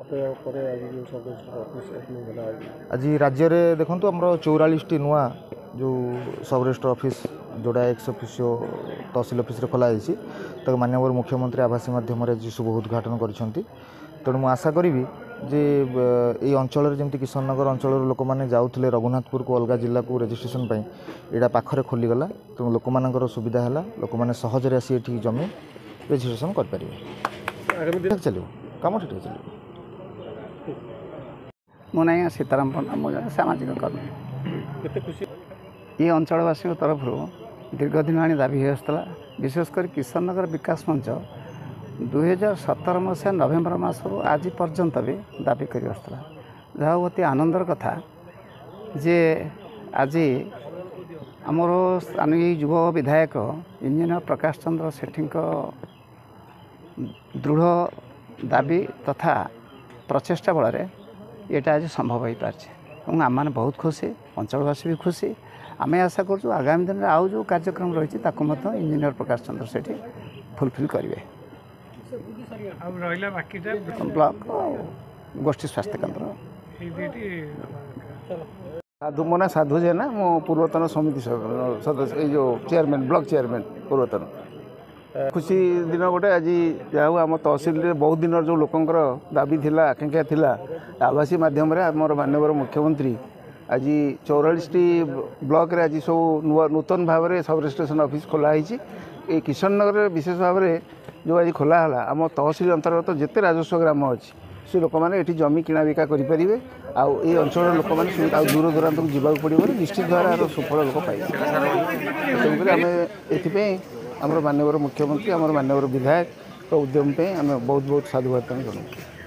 आज राज्य में देखो आम 44 नुआ जो सब रजिस्टर ऑफिस जोड़ा एक्स ऑफिसियो तहसिल ऑफिस खोलाई तो माननीय मुख्यमंत्री आवासी माध्यम शुभ उद्घाटन कर तेणु मुझे आशा करी जे ये अंचल जमी किशननगर अंचल लोक मैंने जाऊे रघुनाथपुर को अलग जिला को रेजिस्ट्रेशन यहाँ पाखे खोलीगला तेणु लोक मान सुविधा है लोक मैंने सहजरे आसी ये जमी रेजिस्ट्रेशन करेंगे चलो कम ठीक चलो। मो ना सीताराम पंडा मुझे सामाजिक कर्मी ये अंचलवासी तरफ दीर्घ दिन आनी दाबी होता विशेषकर किशननगर विकास मंच 2017 मसीहा नवेम्बर मास आज पर्यंत भी दाबी कर जहाँ अति आनंदर कथा जे आज आमर स्थानीय युव विधायक इंजीनियर प्रकाश चंद्र सेठी दृढ़ दाबी तथा प्रचेषा बल यहाँ आज संभव हो पारे आम मैंने बहुत खुशी अंचलवासी भी खुशी आम आशा करूँ आगामी दिन में आउ जो कार्यक्रम रही इंजीनियर प्रकाश चंद्र सेठी फुलफिल करेंगे। ब्लॉक गोष्ठी स्वास्थ्य केन्द्र साधु मो ना साधु जेना मो पूर्वतन समिति सदस्य जो चेयरमैन ब्लॉक चेयरमैन पूर्वतन खुशी दिन गोटे आज जाऊ आम तहसिल बहुत दिन जो लोकंर दाबी थिला आकांक्षा थिला आवासी माध्यम आमर माननीय मुख्यमंत्री आज 44टी ब्लॉक रे आज सब नूतन भाव में सब रजिस्ट्रेशन ऑफिस खोलाई ये किशननगर विशेष भाव में जो आज खोलाला आम तहसिल अंतर्गत जिते राजस्व ग्राम अच्छी से लोक मैंने ये जमी किणा बिका करेंगे आउ ये अंचल लोक मैंने दूर दूरांत को जावाक पड़ो निश्चित भाव सुफल लोक पाइबे तेणुक आम ये आम माननीय मुख्यमंत्री आम माननीय विधायक उद्यम आम बहुत बहुत साधुवाद जनाऊँ।